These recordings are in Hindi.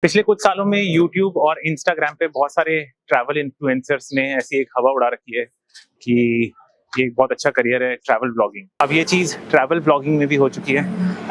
पिछले कुछ सालों में यूट्यूब और इंस्टाग्राम पे बहुत सारे ट्रैवल इन्फ्लुएंसर्स ने ऐसी एक हवा उड़ा रखी है कि ये एक बहुत अच्छा करियर है ट्रैवल ब्लॉगिंग। अब ये चीज़ ट्रैवल ब्लॉगिंग में भी हो चुकी है।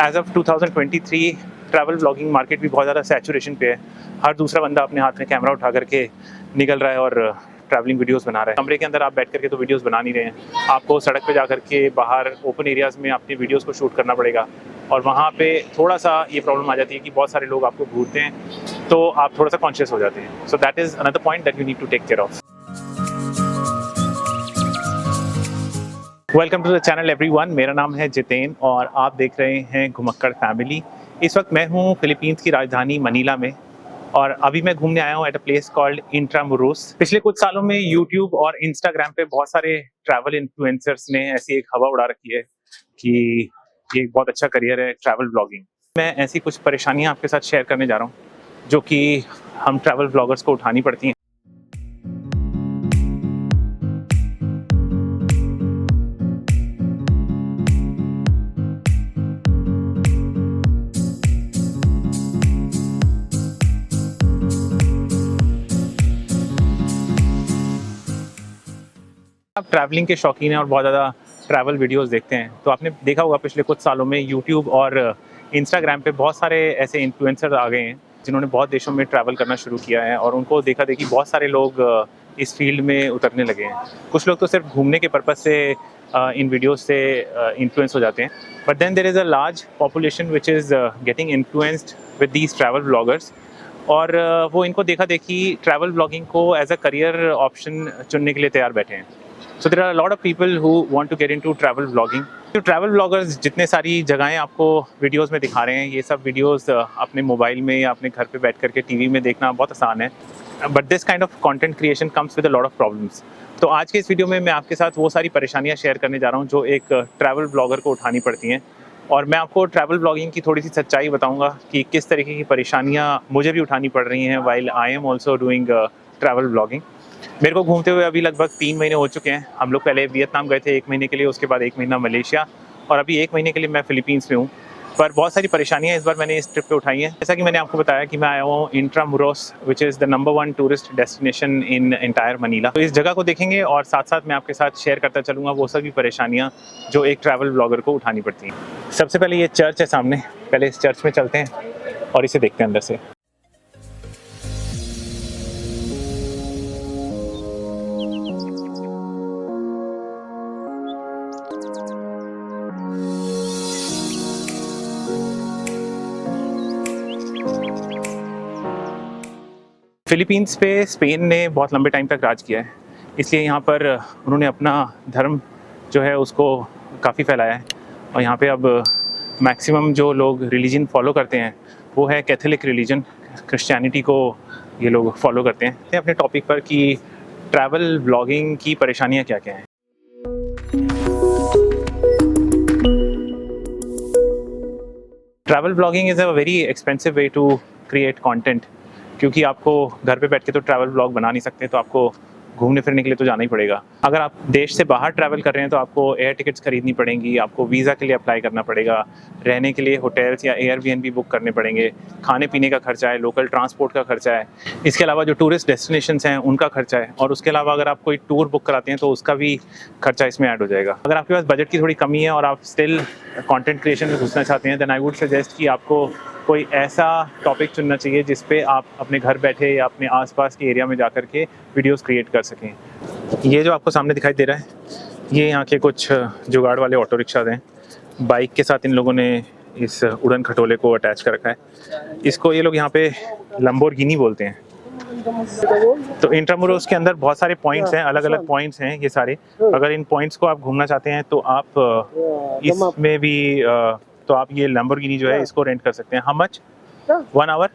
As of 2023 travel blogging market भी बहुत ज़्यादा सैचुरेशन पे है। हर दूसरा बंदा अपने हाथ में कैमरा उठा करके निकल रहा है और ट्रैवलिंग वीडियोस बना रहा है। कमरे के अंदर आप बैठ करके तो वीडियोस बना नहीं रहे हैं, आपको सड़क पे जा करके बाहर ओपन एरियाज़ में अपनी वीडियोस को शूट करना पड़ेगा। और वहाँ पे थोड़ा सा ये प्रॉब्लम आ जाती है कि बहुत सारे लोग आपको घूरते हैं, तो आप थोड़ा सा कॉन्शियस हो जाते हैं। So that is another point that you need to take care of. Welcome to the channel everyone. मेरा नाम है जितेन और आप देख रहे हैं घुमक्कड़ फैमिली। इस वक्त मैं हूँ फिलीपींस की राजधानी मनीला में और अभी मैं घूमने आया हूँ एट अ प्लेस कॉल्ड इंट्रामुरोस। पिछले कुछ सालों में यूट्यूब और इंस्टाग्राम पे बहुत सारे ट्रैवल इन्फ्लुएंसर्स ने ऐसी एक हवा उड़ा रखी है कि ये एक बहुत अच्छा करियर है ट्रैवल ब्लॉगिंग। मैं ऐसी कुछ परेशानियाँ आपके साथ शेयर करने जा रहा हूँ जो कि हम ट्रैवल ब्लॉगर्स को उठानी पड़ती हैं। आप ट्रैवलिंग के शौकीन हैं और बहुत ज़्यादा ट्रैवल वीडियोस देखते हैं, तो आपने देखा होगा पिछले कुछ सालों में यूट्यूब और इंस्टाग्राम पे बहुत सारे ऐसे इन्फ्लुएंसर आ गए हैं जिन्होंने बहुत देशों में ट्रैवल करना शुरू किया है और उनको देखा देखी बहुत सारे लोग इस फील्ड में उतरने लगे हैं। कुछ लोग तो सिर्फ घूमने के पर्पज़ से इन वीडियोस से इन्फ्लुएंस हो जाते हैं, but then there is a large population which is getting influenced with these travel bloggers और वो इनको देखा देखी ट्रैवल ब्लॉगिंग को एज अ करियर ऑप्शन चुनने के लिए तैयार बैठे हैं। So there are a lot of people who want to get into travel vlogging. तो ट्रैवल ब्लॉगर्स जितने सारी जगहें आपको वीडियोस में दिखा रहे हैं, ये सब वीडियोस अपने मोबाइल में या अपने घर पे बैठ करके टीवी में देखना बहुत आसान है, but this kind of content creation comes with a lot of problems. तो आज के इस वीडियो में मैं आपके साथ वो सारी परेशानियां शेयर करने जा रहा हूँ जो एक ट्रैवल ब्लॉगर को उठानी पड़ती हैं, और मैं आपको ट्रैवल ब्लॉगिंग की थोड़ी सी सच्चाई बताऊँगा कि किस तरीके की परेशानियाँ मुझे भी उठानी पड़ रही हैं while I am also doing travel blogging. मेरे को घूमते हुए अभी लगभग 3 महीने हो चुके हैं। हम लोग पहले वियतनाम गए थे 1 महीने के लिए, उसके बाद 1 महीना मलेशिया, और अभी 1 महीने के लिए मैं फिलीपींस में हूँ। पर बहुत सारी परेशानियाँ इस बार मैंने इस ट्रिप पे उठाई हैं। जैसा कि मैंने आपको बताया कि मैं आया हूँ Intramuros, which is the number 1 tourist destination in entire Manila. तो इस जगह को देखेंगे और साथ साथ मैं आपके साथ शेयर करता चलूँगा वो सभी परेशानियाँ जो एक ट्रैवल ब्लॉगर को उठानी पड़ती हैं। सबसे पहले ये चर्च है सामने, पहले इस चर्च में चलते हैं और इसे देखते हैं अंदर से। फिलीपींस पे स्पेन ने बहुत लंबे टाइम तक राज किया है, इसलिए यहाँ पर उन्होंने अपना धर्म जो है उसको काफ़ी फैलाया है। और यहाँ पे अब मैक्सिमम जो लोग रिलीजन फॉलो करते हैं वो है कैथोलिक रिलीजन, क्रिश्चियनिटी को ये लोग फॉलो करते हैं। अपने टॉपिक पर कि ट्रैवल ब्लॉगिंग की परेशानियाँ क्या क्या हैं। Travel blogging is a very expensive way to create content, क्योंकि आपको घर पे बैठ के तो ट्रैवल ब्लॉग बना नहीं सकते, तो आपको घूमने फिरने के लिए तो जाना ही पड़ेगा। अगर आप देश से बाहर ट्रैवल कर रहे हैं तो आपको एयर टिकट्स खरीदनी पड़ेंगी, आपको वीज़ा के लिए अप्लाई करना पड़ेगा, रहने के लिए होटल्स या एयरबीएनबी बुक करने पड़ेंगे, खाने पीने का खर्चा है, लोकल ट्रांसपोर्ट का खर्चा है, इसके अलावा जो टूरिस्ट डेस्टिनेशंस हैं उनका खर्चा है, और उसके अलावा अगर आप कोई टूर बुक कराते हैं तो उसका भी खर्चा इसमें ऐड हो जाएगा। अगर आपके पास बजट की थोड़ी कमी है और आप स्टिल कंटेंट क्रिएशन में घुसना चाहते हैं, देन आई वुड सजेस्ट कि आपको कोई ऐसा टॉपिक चुनना चाहिए जिस पे आप अपने घर बैठे या अपने आसपास के एरिया में जाकर के वीडियोस क्रिएट कर सकें। ये जो आपको सामने दिखाई दे रहा है, ये यहाँ के कुछ जुगाड़ वाले ऑटो रिक्शाज हैं। बाइक के साथ इन लोगों ने इस उड़न खटोले को अटैच कर रखा है। इसको ये लोग यहाँ पे लंबोर्गिनी बोलते हैं। तो इंट्रामुरोस के अंदर बहुत सारे पॉइंट्स हैं, अलग अलग पॉइंट्स हैं ये सारे। अगर इन पॉइंट्स को आप घूमना चाहते हैं तो आप इसमें भी तो आप ये लैम्बोर्गिनी जो है इसको रेंट कर सकते हैं। How much? 1 hour?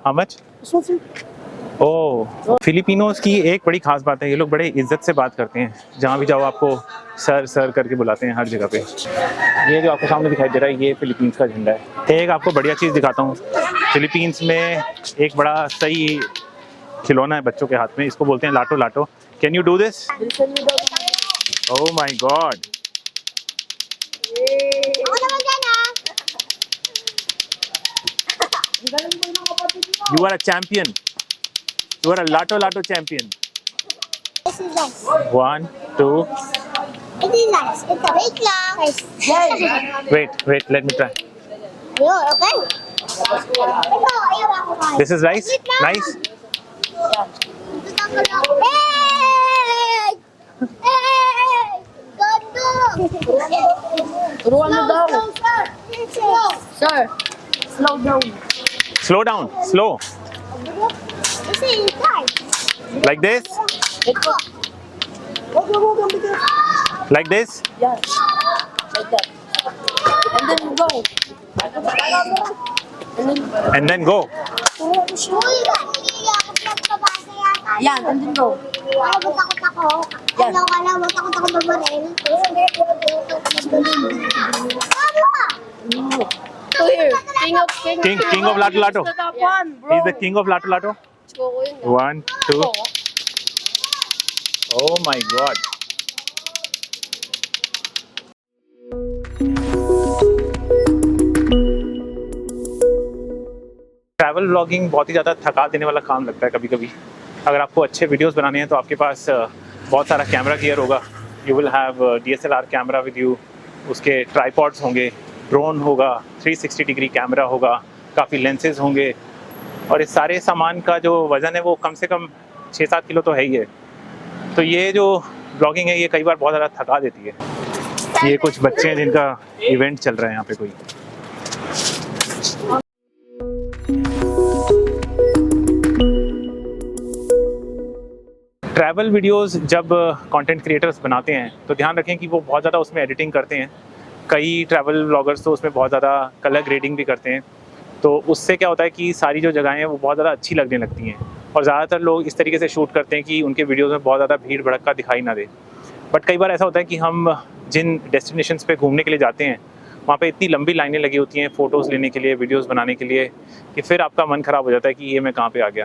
How much? Oh, Filipinos की एक बड़ी खास बात है, ये लोग बड़े इज्जत से बात करते हैं। जहाँ भी जाओ आपको सर सर करके बुलाते हैं हर जगह पे। ये जो आपको सामने दिखाई दे रहा है ये फिलीपींस का झंडा है। एक आपको बढ़िया चीज़ दिखाता हूँ। फिलीपींस में एक बड़ा सही खिलौना है बच्चों के हाथ में, इसको बोलते हैं लाटो लाटो। Can you do this? Oh my god, You are a champion. You are a Lotto champion. This is nice. 1, 2. It is nice. It's a big glass. Wait. Let me try. Okay. This is rice. Nice. Sir, slow down. Slow down. Slow. This is nice. Like this. Like this. Yes. Like that. And then go. And then go. Yan, and then go. Yan. So here, King of Lotto Lotto. the top one, bro. He's the king of Lotto Lotto. 1, 2. Oh my God. Travel vlogging बहुत ही ज़्यादा थका देने वाला काम लगता है कभी कभी। अगर आपको अच्छे वीडियोस बनाने हैं तो आपके पास बहुत सारा कैमरा गियर होगा। You will have DSLR camera with you, उसके ट्राईपॉड्स होंगे, ड्रोन होगा, 360 डिग्री कैमरा होगा, काफ़ी लेंसेज होंगे, और इस सारे सामान का जो वज़न है वो कम से कम 6-7 किलो तो है ही है। तो ये जो ब्लॉगिंग है ये कई बार बहुत ज़्यादा थका देती है। ये कुछ बच्चे हैं जिनका इवेंट चल रहा है यहाँ पे कोई। ट्रैवल वीडियोस जब कंटेंट क्रिएटर्स बनाते हैं तो ध्यान रखें कि वो बहुत ज़्यादा उसमें एडिटिंग करते हैं। कई ट्रैवल व्लॉगर्स तो उसमें बहुत ज़्यादा कलर ग्रेडिंग भी करते हैं, तो उससे क्या होता है कि सारी जो जगहें हैं वो बहुत ज़्यादा अच्छी लगने लगती हैं। और ज़्यादातर लोग इस तरीके से शूट करते हैं कि उनके वीडियोज़ में बहुत ज़्यादा भीड़ भड़क्का दिखाई ना दे। बट कई बार ऐसा होता है कि हम जिन डेस्टिनेशंस पे घूमने के लिए जाते हैं वहाँ पे इतनी लंबी लाइनें लगी होती हैं फ़ोटोज़ लेने के लिए, वीडियोज़ बनाने के लिए, कि फिर आपका मन ख़राब हो जाता है कि ये मैं कहाँ पे आ गया।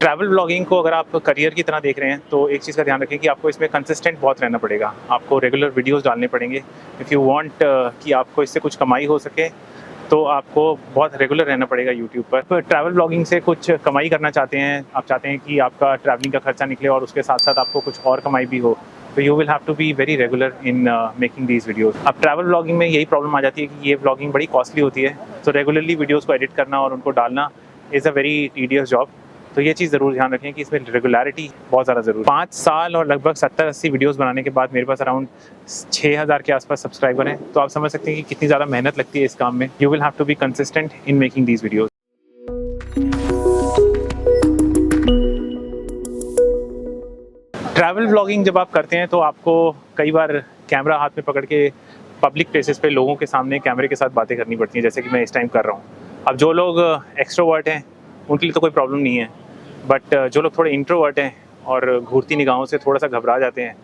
ट्रैवल व्लॉगिंग को अगर आप करियर की तरह देख रहे हैं तो एक चीज़ का ध्यान रखें कि आपको इसमें कंसिस्टेंट बहुत रहना पड़ेगा। आपको रेगुलर वीडियोस डालने पड़ेंगे। इफ़ यू वांट कि आपको इससे कुछ कमाई हो सके तो आपको बहुत रेगुलर रहना पड़ेगा यूट्यूब पर। तो ट्रैवल व्लॉगिंग से कुछ कमाई करना चाहते हैं, आप चाहते हैं कि आपका ट्रैवलिंग का खर्चा निकले और उसके साथ साथ आपको कुछ और कमाई भी हो, तो you will have to be very regular in making these videos. अब ट्रैवल व्लॉगिंग में यही प्रॉब्लम आ जाती है कि ये व्लॉगिंग बड़ी कॉस्टली होती है, तो रेगुलरली वीडियोज़ को एडिट करना और उनको डालना is a very tedious job. तो ये चीज़ ज़रूर ध्यान रखें कि इसमें रेगुलरिटी बहुत ज़्यादा ज़रूरी है। 5 साल और लगभग 70-80 वीडियोस बनाने के बाद मेरे पास अराउंड 6000 के आसपास सब्सक्राइबर हैं, तो आप समझ सकते हैं कि कितनी ज़्यादा मेहनत लगती है इस काम में। You will have to be consistent in making these videos. Travel vlogging जब आप करते हैं तो आपको कई बार कैमरा हाथ में पकड़ के पब्लिक प्लेसेस पे लोगों के सामने कैमरे के साथ बातें करनी पड़ती हैं, जैसे कि मैं इस टाइम कर रहा हूँ। अब जो लोग एक्सट्रोवर्ट हैं उनके लिए तो कोई प्रॉब्लम नहीं है, बट जो लोग थोड़े इंट्रोवर्ट हैं और घूरती निगाहों से थोड़ा सा घबरा जाते हैं,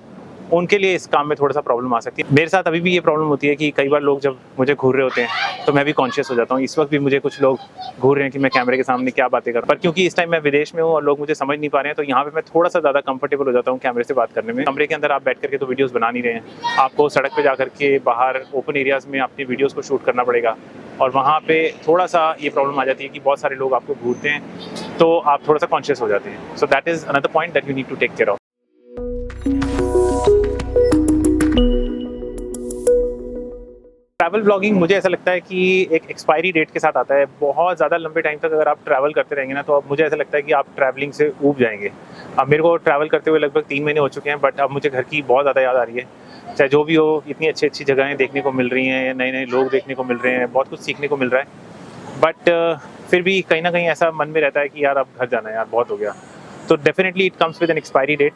उनके लिए इस काम में थोड़ा सा प्रॉब्लम आ सकती है। मेरे साथ अभी भी ये प्रॉब्लम होती है कि कई बार लोग जब मुझे घूर रहे होते हैं तो मैं भी कॉन्शियस हो जाता हूँ। इस वक्त भी मुझे कुछ लोग घूर रहे हैं कि मैं कैमरे के सामने क्या बातें कर, पर क्योंकि इस टाइम मैं विदेश में हूँ और लोग मुझे समझ नहीं पा रहे हैं, तो यहाँ पे मैं थोड़ा सा ज़्यादा कंफर्टेबल हो जाता हूँ कैमरे से बात करने में। कमरे के अंदर आप बैठ करके तो वीडियोज़ बना नहीं रहे हैं, आपको सड़क पर जा करके बाहर ओपन एरियाज़ में अपनी वीडियोज़ को शूट करना पड़ेगा, और वहाँ पे थोड़ा सा ये प्रॉब्लम आ जाती है कि बहुत सारे लोग आपको घूरते हैं, तो आप थोड़ा सा कॉन्शियस हो जाते हैं। So that is another point that you need to take care of. Travel blogging मुझे ऐसा लगता है कि एक एक्सपायरी डेट के साथ आता है। बहुत ज़्यादा लंबे टाइम तक अगर आप ट्रैवल करते रहेंगे ना, तो अब मुझे ऐसा लगता है कि आप ट्रैवलिंग से ऊब जाएंगे। अब मेरे को ट्रैवल करते हुए लगभग 3 महीने हो चुके हैं, बट अब मुझे घर की बहुत ज़्यादा याद आ रही है। चाहे जो भी हो, इतनी अच्छी अच्छी जगहें देखने को मिल रही हैं, नए नए लोग देखने को मिल रहे हैं, बहुत कुछ सीखने को मिल रहा है, बट फिर भी कहीं ना कहीं ऐसा मन में रहता है कि यार अब घर जाना है, यार बहुत हो गया। तो definitely it comes with an expiry date.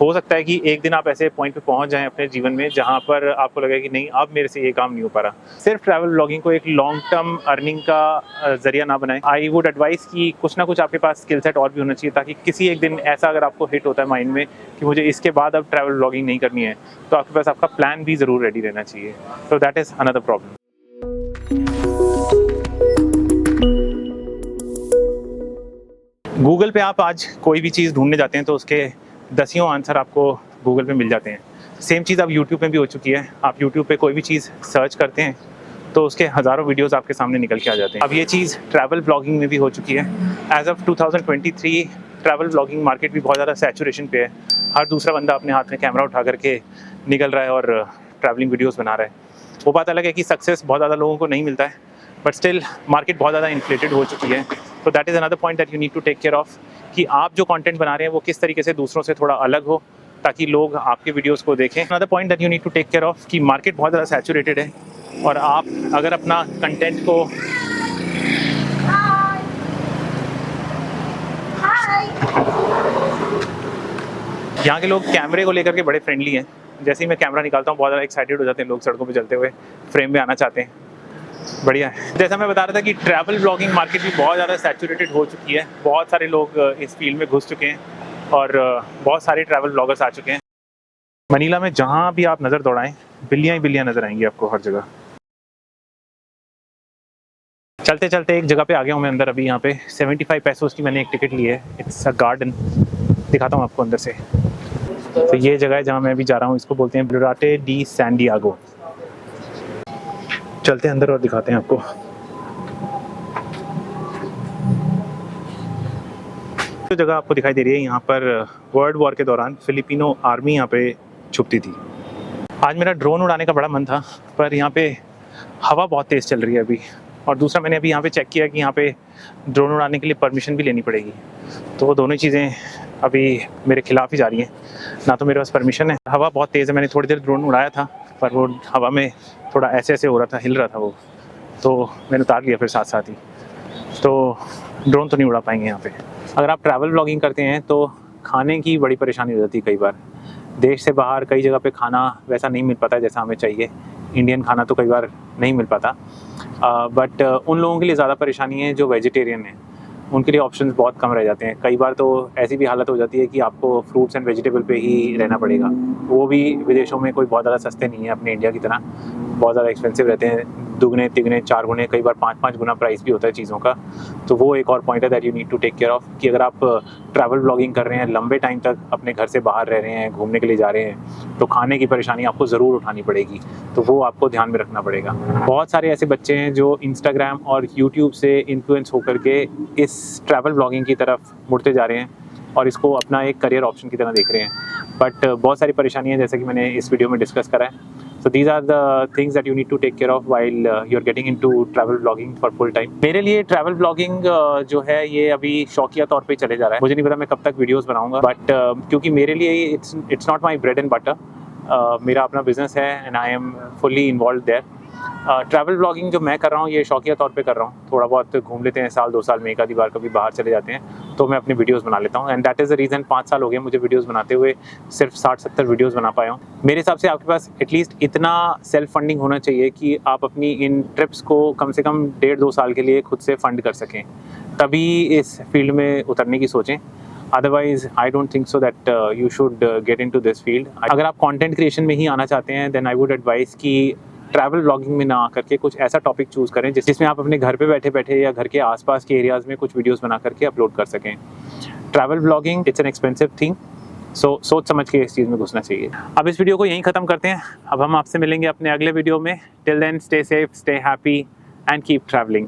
हो सकता है कि एक दिन आप ऐसे पॉइंट पे पहुंच जाएं अपने जीवन में जहां पर आपको लगे कि नहीं, अब मेरे से ये काम नहीं हो पा रहा। सिर्फ ट्रैवल व्लॉगिंग को एक लॉन्ग टर्म अर्निंग का जरिया ना बनाएं। आई वुड एडवाइस कि कुछ ना कुछ आपके पास स्किल सेट और भी होना चाहिए, ताकि किसी एक दिन ऐसा अगर आपको हिट होता है माइंड में कि मुझे इसके बाद अब ट्रैवल व्लॉगिंग नहीं करनी है, तो आपके पास आपका प्लान भी ज़रूर रेडी रहना चाहिए। तो that is another problem. Google पे आप आज कोई भी चीज़ ढूंढने जाते हैं तो उसके 10 आंसर आपको गूगल पे मिल जाते हैं। सेम चीज़ अब यूट्यूब में भी हो चुकी है। आप यूट्यूब पे कोई भी चीज़ सर्च करते हैं तो उसके हज़ारों वीडियोस आपके सामने निकल के आ जाते हैं। अब ये चीज़ ट्रैवल ब्लॉगिंग में भी हो चुकी है। As of 2023 travel blogging market भी बहुत ज़्यादा सैचुरेशन पे है। हर दूसरा बंदा अपने हाथ में कैमरा उठा करके निकल रहा है और ट्रैवलिंग वीडियोस बना रहा है। वो बात अलग है कि सक्सेस बहुत ज़्यादा लोगों को नहीं मिलता है, बट स्टिल मार्केट बहुत ज़्यादा इन्फ्लेटेड हो चुकी है। तो that is another point that you need to take care of कि आप जो कंटेंट बना रहे हैं वो किस तरीके से दूसरों से थोड़ा अलग हो ताकि लोग आपके वीडियोस को देखें। Another point that you need to take care of कि मार्केट बहुत ज़्यादा सैचुरेटेड है और आप अगर अपना कंटेंट को यहाँ के लोग कैमरे को लेकर के बड़े फ्रेंडली हैं। जैसे ही मैं कैमरा निकालता हूँ बहुत ज़्यादा एक्साइटेड हो जाते हैं लोग, सड़कों पे चलते हुए फ्रेम में आना चाहते हैं। बढ़िया है। जैसा मैं बता रहा था कि ट्रैवल ब्लॉगिंग मार्केट भी बहुत ज़्यादा सैचुरेटेड हो चुकी है। बहुत सारे लोग इस फील्ड में घुस चुके हैं और बहुत सारे ट्रैवल ब्लॉगर्स आ चुके हैं। मनीला में जहाँ भी आप नज़र दौड़ाएं बिल्लियाँ ही बिल्लियाँ नज़र आएंगी आपको हर जगह। चलते चलते एक जगह पे आ गया हूँ मैं अंदर। अभी यहाँ पे 75 पैसों की मैंने एक टिकट ली है। इट्स अ गार्डन, दिखाता हूँ आपको अंदर से। तो ये जगह है जहाँ मैं अभी जा रहा हूँ, इसको बोलते हैं ब्लुराटे डी सैंडियागो। चलते हैं अंदर और दिखाते हैं आपको। जो जगह आपको दिखाई दे रही है यहाँ पर वर्ल्ड वॉर के दौरान फिलिपिनो आर्मी यहाँ पे छुपती थी। आज मेरा ड्रोन उड़ाने का बड़ा मन था पर यहाँ पे हवा बहुत तेज़ चल रही है अभी, और दूसरा मैंने अभी यहाँ पे चेक किया कि यहाँ पे ड्रोन उड़ाने के लिए परमिशन भी लेनी पड़ेगी। तो वो दोनों चीज़ें अभी मेरे खिलाफ ही जा रही हैं। ना तो मेरे पास परमिशन है, हवा बहुत तेज़ है। मैंने थोड़ी देर ड्रोन उड़ाया था पर वो हवा में थोड़ा ऐसे ऐसे हो रहा था, हिल रहा था वो, तो मैंने उतार लिया फिर साथ साथ ही। तो ड्रोन तो नहीं उड़ा पाएंगे यहाँ पे। अगर आप ट्रैवल ब्लॉगिंग करते हैं तो खाने की बड़ी परेशानी हो जाती है कई बार। देश से बाहर कई जगह पे खाना वैसा नहीं मिल पाता जैसा हमें चाहिए। इंडियन खाना तो कई बार नहीं मिल पाता, बट उन लोगों के लिए ज़्यादा परेशानी है जो वेजिटेरियन हैं। उनके लिए ऑप्शंस बहुत कम रह जाते हैं। कई बार तो ऐसी भी हालत हो जाती है कि आपको फ्रूट्स एंड वेजिटेबल पे ही रहना पड़ेगा। वो भी विदेशों में कोई बहुत ज़्यादा सस्ते नहीं है अपने इंडिया की तरह, बहुत ज़्यादा एक्सपेंसिव रहते हैं। दुगने तिगने चार गुने, कई बार 5-5 गुना प्राइस भी होता है चीज़ों का। तो वो एक और पॉइंट है that you need to take care of कि अगर आप ट्रैवल ब्लॉगिंग कर रहे हैं, लंबे टाइम तक अपने घर से बाहर रह रहे हैं, घूमने के लिए जा रहे हैं, तो खाने की परेशानी आपको ज़रूर उठानी पड़ेगी। तो वो आपको ध्यान में रखना पड़ेगा। बहुत सारे ऐसे बच्चे हैं जो इंस्टाग्राम और यूट्यूब से इन्फ्लुएंस होकर के इस ट्रैवल ब्लॉगिंग की तरफ मुड़ते जा रहे हैं और इसको अपना एक करियर ऑप्शन की तरह देख रहे हैं। बट बहुत सारी परेशानियाँ जैसे कि मैंने इस वीडियो में डिस्कस करा है। So these are the things that you need to take care of while you're getting into travel blogging for full time. मेरे लिए travel blogging जो है ये अभी शौकिया तौर पे चले जा रहा है। मुझे नहीं पता मैं कब तक वीडियोस बनाऊंगा, बट क्योंकि मेरे लिए it's not my bread and butter. मेरा अपना बिजनेस है and I am fully involved there. Travel blogging जो मैं कर रहा हूँ ये शौकिया तौर पे कर रहा हूँ। थोड़ा बहुत घूम लेते हैं, साल 2 साल में एक आधी बार कभी बाहर चले जाते हैं तो मैं अपनी वीडियोस बना लेता हूँ। And that is the reason 5 साल हो गए मुझे वीडियोस बनाते हुए, सिर्फ 60-70 वीडियोस बना पाया हूँ। मेरे हिसाब से आपके पास एटलीस्ट इतना सेल्फ फंडिंग होना चाहिए कि आप अपनी इन ट्रिप्स को कम से कम 1.5-2 साल के लिए खुद से फंड कर सकें, तभी इस फील्ड में उतरने की सोचें। Otherwise I don't think so that you should get into this field. अगर आप कंटेंट क्रिएशन में ही आना चाहते हैं देन आई वुड एडवाइस कि ट्रैवल ब्लॉगिंग में ना आकर के कुछ ऐसा टॉपिक चूज़ करें जिसमें आप अपने घर पे बैठे बैठे या घर के आसपास के एरियाज़ में कुछ वीडियोस बना करके अपलोड कर सकें। Travel blogging it's an expensive thing, so सोच समझ के इस चीज़ में घुसना चाहिए। अब इस वीडियो को यहीं ख़त्म करते हैं। अब हम आपसे मिलेंगे अपने अगले वीडियो में। Till then stay safe, stay happy and keep travelling.